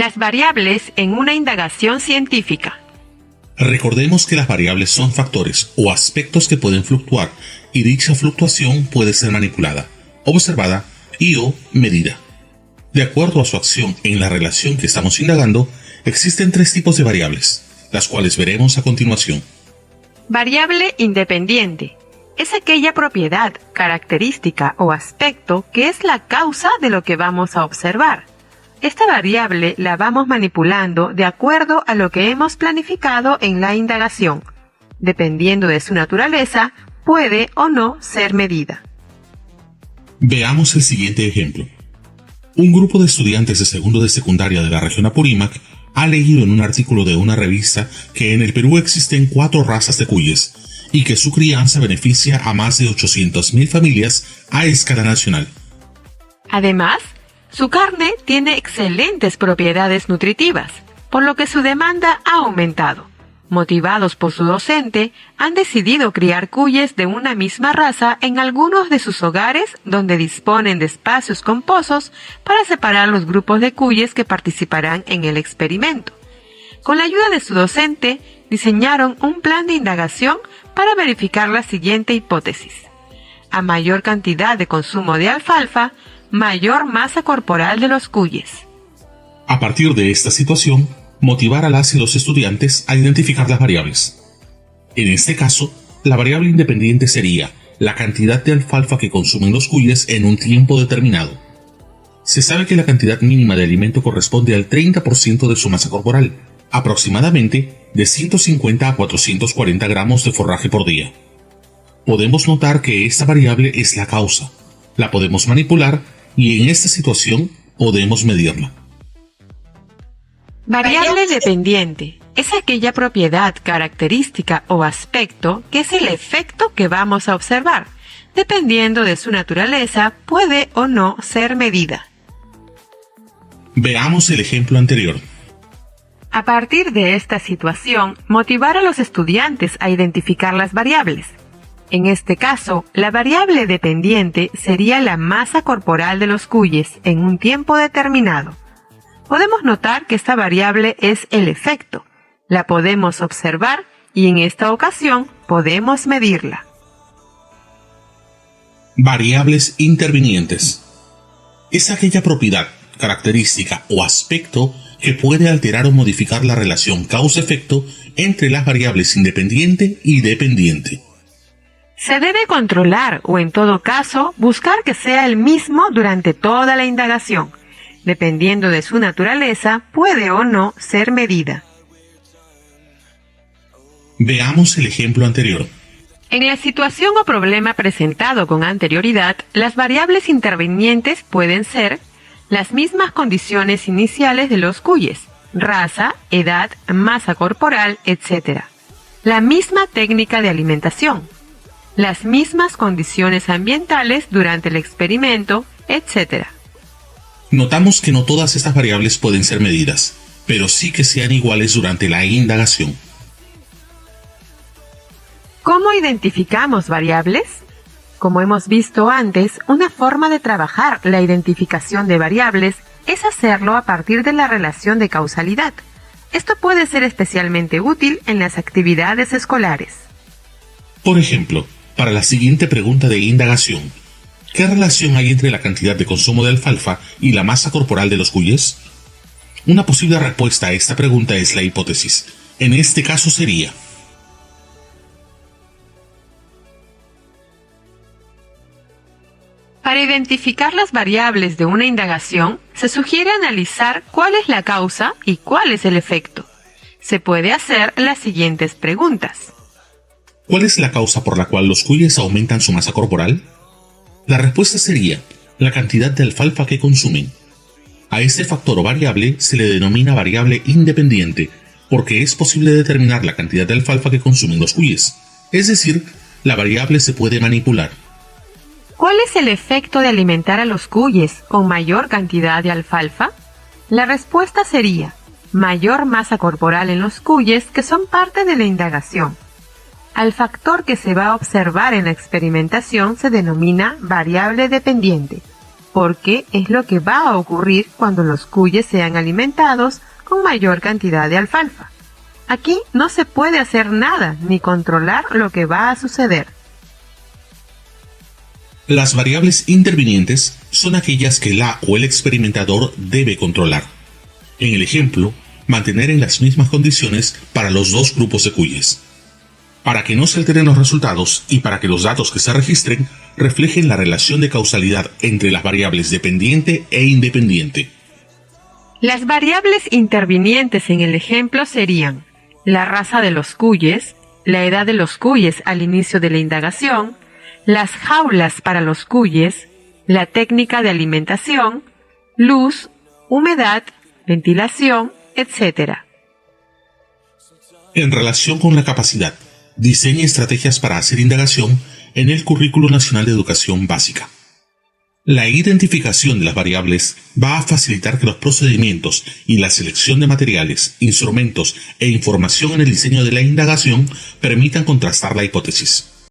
Las variables en una indagación científica. Recordemos que las variables son factores o aspectos que pueden fluctuar y dicha fluctuación puede ser manipulada, observada y/o medida. De acuerdo a su acción en la relación que estamos indagando, existen 3 tipos de variables, las cuales veremos a continuación. Variable independiente. Es aquella propiedad, característica o aspecto que es la causa de lo que vamos a observar. Esta variable la vamos manipulando de acuerdo a lo que hemos planificado en la indagación. Dependiendo de su naturaleza, puede o no ser medida. Veamos el siguiente ejemplo. Un grupo de estudiantes de segundo de secundaria de la región Apurímac ha leído en un artículo de una revista que en el Perú existen 4 razas de cuyes y que su crianza beneficia a más de 800.000 familias a escala nacional. Además, su carne tiene excelentes propiedades nutritivas, por lo que su demanda ha aumentado. Motivados por su docente, han decidido criar cuyes de una misma raza en algunos de sus hogares donde disponen de espacios con pozos para separar los grupos de cuyes que participarán en el experimento. Con la ayuda de su docente, diseñaron un plan de indagación para verificar la siguiente hipótesis. A mayor cantidad de consumo de alfalfa, mayor masa corporal de los cuyes. A partir de esta situación, motivar a las y los estudiantes a identificar las variables. En este caso, la variable independiente sería la cantidad de alfalfa que consumen los cuyes en un tiempo determinado. Se sabe que la cantidad mínima de alimento corresponde al 30% de su masa corporal, aproximadamente de 150 a 440 gramos de forraje por día. Podemos notar que esta variable es la causa. La podemos manipular y en esta situación podemos medirla. Variable dependiente. Es aquella propiedad, característica o aspecto que es el efecto que vamos a observar. Dependiendo de su naturaleza, puede o no ser medida. Veamos el ejemplo anterior. A partir de esta situación, motivar a los estudiantes a identificar las variables. En este caso, la variable dependiente sería la masa corporal de los cuyes en un tiempo determinado. Podemos notar que esta variable es el efecto. La podemos observar y en esta ocasión podemos medirla. Variables intervinientes. Es aquella propiedad, característica o aspecto que puede alterar o modificar la relación causa-efecto entre las variables independiente y dependiente. Se debe controlar o en todo caso buscar que sea el mismo durante toda la indagación. Dependiendo de su naturaleza, puede o no ser medida. Veamos el ejemplo anterior. En la situación o problema presentado con anterioridad, las variables intervinientes pueden ser las mismas condiciones iniciales de los cuyes, raza, edad, masa corporal, etc. La misma técnica de alimentación, las mismas condiciones ambientales durante el experimento, etc. Notamos que no todas estas variables pueden ser medidas, pero sí que sean iguales durante la indagación. ¿Cómo identificamos variables? Como hemos visto antes, una forma de trabajar la identificación de variables es hacerlo a partir de la relación de causalidad. Esto puede ser especialmente útil en las actividades escolares. Por ejemplo, para la siguiente pregunta de indagación, ¿qué relación hay entre la cantidad de consumo de alfalfa y la masa corporal de los cuyes? Una posible respuesta a esta pregunta es la hipótesis. En este caso sería: para identificar las variables de una indagación, se sugiere analizar cuál es la causa y cuál es el efecto. Se puede hacer las siguientes preguntas. ¿cuál es la causa por la cual los cuyes aumentan su masa corporal? La respuesta sería la cantidad de alfalfa que consumen. A este factor o variable se le denomina variable independiente, porque es posible determinar la cantidad de alfalfa que consumen los cuyes. Es decir, la variable se puede manipular. ¿Cuál es el efecto de alimentar a los cuyes con mayor cantidad de alfalfa? La respuesta sería mayor masa corporal en los cuyes que son parte de la indagación. Al factor que se va a observar en la experimentación se denomina variable dependiente. porque es lo que va a ocurrir cuando los cuyes sean alimentados con mayor cantidad de alfalfa. Aquí no se puede hacer nada ni controlar lo que va a suceder. Las variables intervinientes son aquellas que la o el experimentador debe controlar. En el ejemplo, mantener en las mismas condiciones para los dos grupos de cuyes, para que no se alteren los resultados y para que los datos que se registren reflejen la relación de causalidad entre las variables dependiente e independiente. Las variables intervinientes en el ejemplo serían la raza de los cuyes, la edad de los cuyes al inicio de la indagación, las jaulas para los cuyes, la técnica de alimentación, luz, humedad, ventilación, etc. En relación con la capacidad, diseña estrategias para hacer indagación en el Currículo Nacional de Educación Básica. La identificación de las variables va a facilitar que los procedimientos y la selección de materiales, instrumentos e información en el diseño de la indagación permitan contrastar la hipótesis.